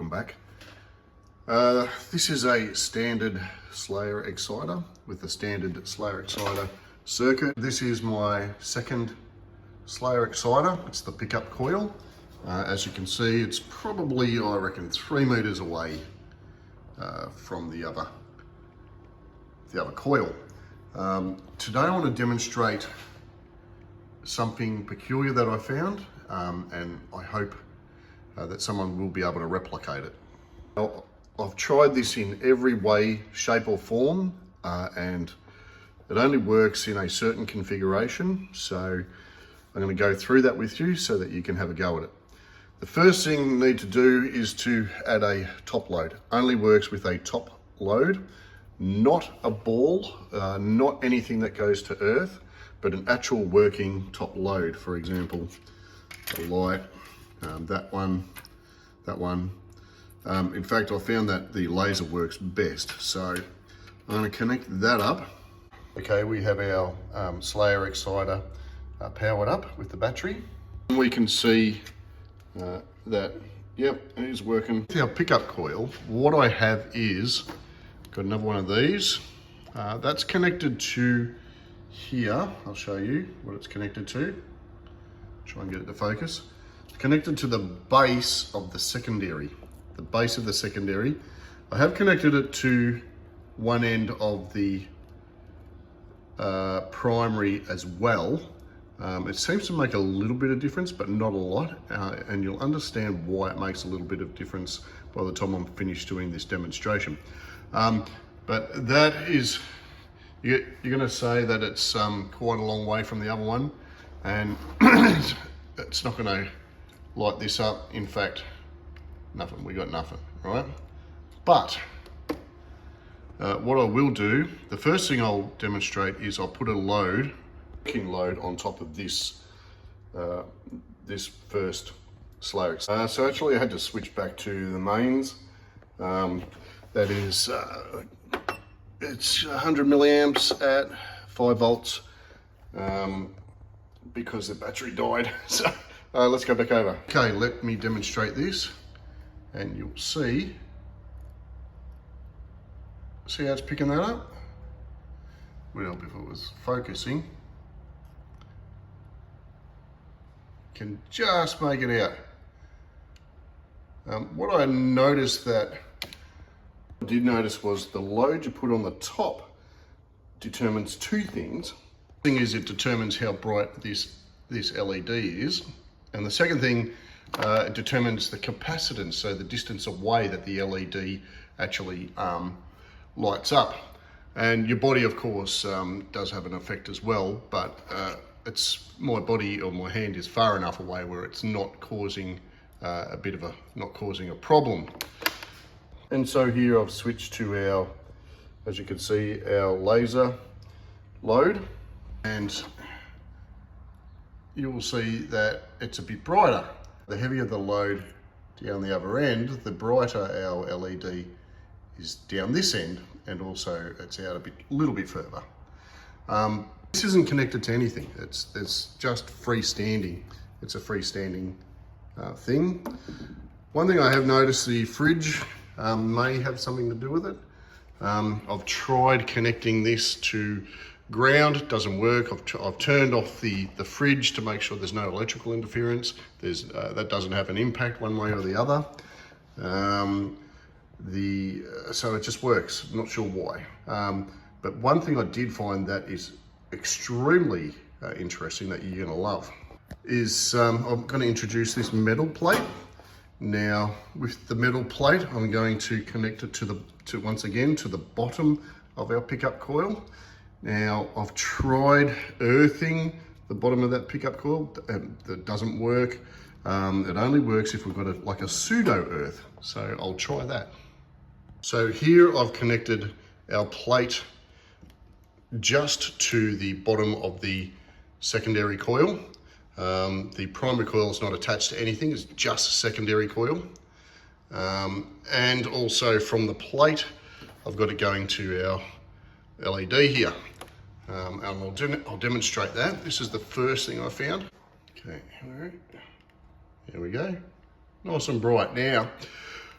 welcome back. This is a standard Slayer exciter with the standard Slayer exciter circuit. This is my second Slayer exciter. It's the pickup coil. As you can see, it's probably, I reckon, 3 meters away from the other coil. Today I want to demonstrate something peculiar that I found, and I hope that someone will be able to replicate it. Now, I've tried this in every way, shape or form, and it only works in a certain configuration. So I'm going to go through that with you so that you can have a go at it. The first thing you need to do is to add a top load. Only works with a top load, not a ball, not anything that goes to earth, but an actual working top load. For example, a light, that one. In fact, I found that the laser works best. So I'm going to connect that up. Okay, we have our Slayer exciter powered up with the battery. We can see that, yep, it is working. With our pickup coil, what I have is, got another one of these. That's connected to here. I'll show you what it's connected to. Try and get it to focus. It's connected to the base of the secondary. The base of the secondary. I have connected it to one end of the primary as well. It seems to make a little bit of difference, but not a lot, and you'll understand why it makes a little bit of difference by the time I'm finished doing this demonstration. But that is, you're going to say that it's quite a long way from the other one, and it's not going to light this up. In fact, nothing. We got nothing, right? But what I will do, the first thing I'll demonstrate is I'll put a working load on top of this this first Slayer. So actually I had to switch back to the mains. That is, it's 100 milliamps at 5 volts because the battery died. So let's go back over. Okay, let me demonstrate this, and you'll see how it's picking that up? Would help if it was focusing. Can just make it out. What I did notice was the load you put on the top determines two things. The thing is, it determines how bright this LED is, and the second thing, it determines the capacitance, so the distance away that the LED actually lights up. And your body, of course, does have an effect as well, but it's my body or my hand is far enough away where it's not causing not causing a problem. And so here I've switched to our, as you can see, our laser load, and you will see that it's a bit brighter. The heavier the load down the other end, the brighter our LED is down this end, and also it's out a little bit further. This isn't connected to anything. It's just freestanding. It's a freestanding thing. One thing I have noticed, the fridge may have something to do with it. I've tried connecting this to ground. It doesn't work. I've turned off the fridge to make sure there's no electrical interference. That doesn't have an impact one way or the other. So it just works. I'm not sure why. But one thing I did find that is extremely interesting that you're going to love is I'm going to introduce this metal plate. Now, with the metal plate, I'm going to connect it once again to the bottom of our pickup coil. Now, I've tried earthing the bottom of that pickup coil, and that doesn't work. It only works if we've got like a pseudo earth. So I'll try that. So here I've connected our plate just to the bottom of the secondary coil. The primary coil is not attached to anything, it's just a secondary coil. And also from the plate, I've got it going to our LED here. And I'll demonstrate that. This is the first thing I found. Okay, here we go. Nice and bright. Now,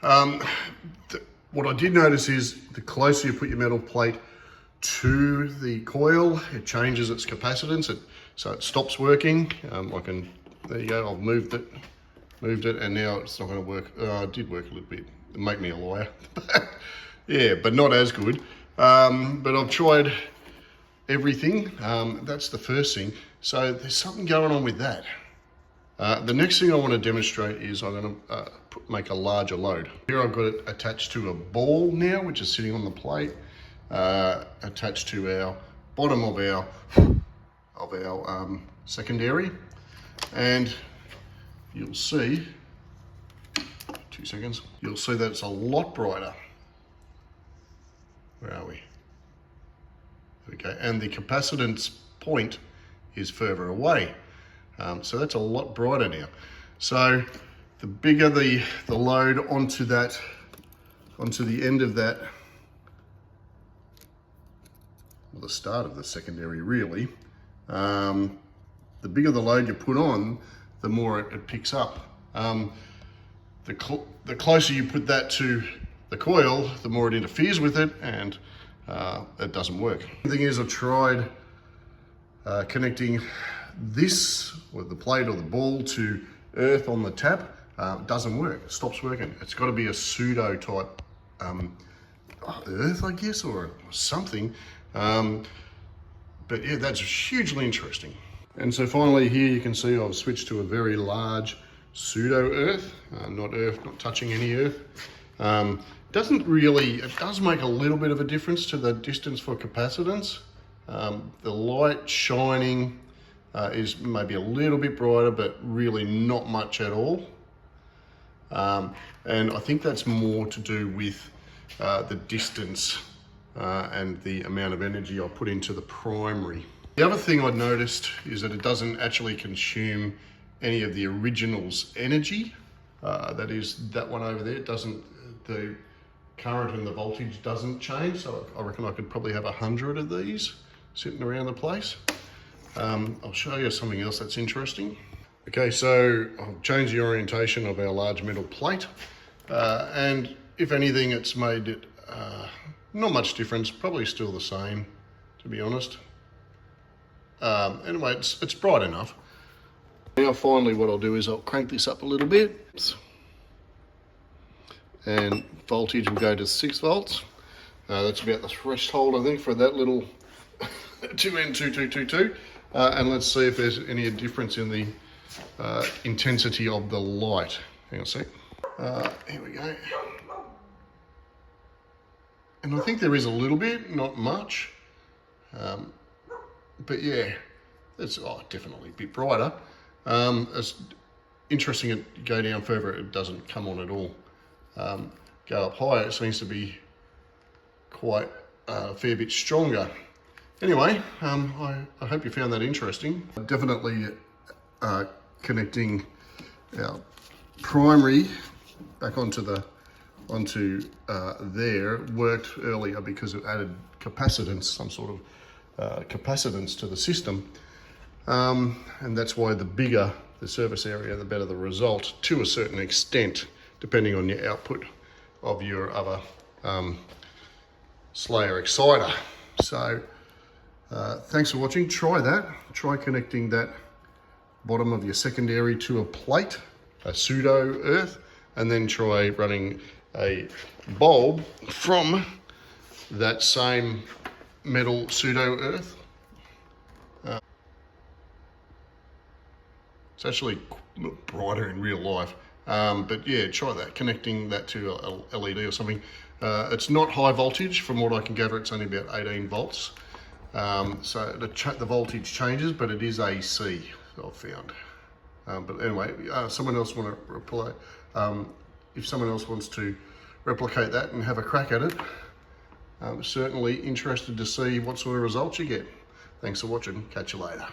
What I did notice is the closer you put your metal plate to the coil, it changes its capacitance, so it stops working. There you go, I've moved it, and now it's not going to work. It did work a little bit. It made me a liar. Yeah, but not as good. But I've tried everything. That's the first thing. So there's something going on with that. The next thing I want to demonstrate is I'm going to make a larger load. Here I've got it attached to a ball now, which is sitting on the plate, attached to our bottom of our secondary, and you'll see, 2 seconds, you'll see that it's a lot brighter. Where are we? Okay, and the capacitance point is further away. So that's a lot brighter now. So the bigger the load onto the end of that, well, the start of the secondary really, the bigger the load you put on, the more it picks up. The closer you put that to the coil, the more it interferes with it, and it doesn't work. The thing is, I've tried connecting this, or the plate or the ball, to earth on the tap. It doesn't work, it stops working. It's got to be a pseudo type earth, I guess, or something. But yeah, that's hugely interesting. And so finally here you can see I've switched to a very large pseudo earth, not touching any earth. It does make a little bit of a difference to the distance for capacitance. The light shining is maybe a little bit brighter, but really not much at all. And I think that's more to do with the distance and the amount of energy I put into the primary. The other thing I've noticed is that it doesn't actually consume any of the original's energy. That is that one over there. The current and the voltage doesn't change, so I reckon I could probably have 100 of these sitting around the place. I'll show you something else that's interesting. Okay, so I've changed the orientation of our large metal plate, and if anything, it's made it not much difference, probably still the same, to be honest. Anyway, it's bright enough. Now finally what I'll do is I'll crank this up a little bit, and voltage will go to 6 volts. That's about the threshold, I think, for that little 2N2222. And let's see if there's any difference in the intensity of the light. Hang on a sec. Here we go. And I think there is a little bit, not much. But yeah, it's definitely a bit brighter. It's interesting, it go down further, it doesn't come on at all. Go up higher, it seems to be quite a fair bit stronger. Anyway, I hope you found that interesting. Definitely connecting our primary back onto there worked earlier because it added capacitance, some sort of capacitance to the system. And that's why the bigger the surface area, the better the result, to a certain extent, depending on your output of your other Slayer exciter. So thanks for watching. Try that. Try connecting that bottom of your secondary to a plate, a pseudo earth, and then try running a bulb from that same metal pseudo earth. It's actually brighter in real life, but yeah, try that, connecting that to a LED or something. It's not high voltage, from what I can gather. It's only about 18 volts. So the voltage changes, but it is AC, I've found. But anyway, someone else want to reply. If someone else wants to replicate that and have a crack at it, certainly interested to see what sort of results you get. Thanks for watching. Catch you later.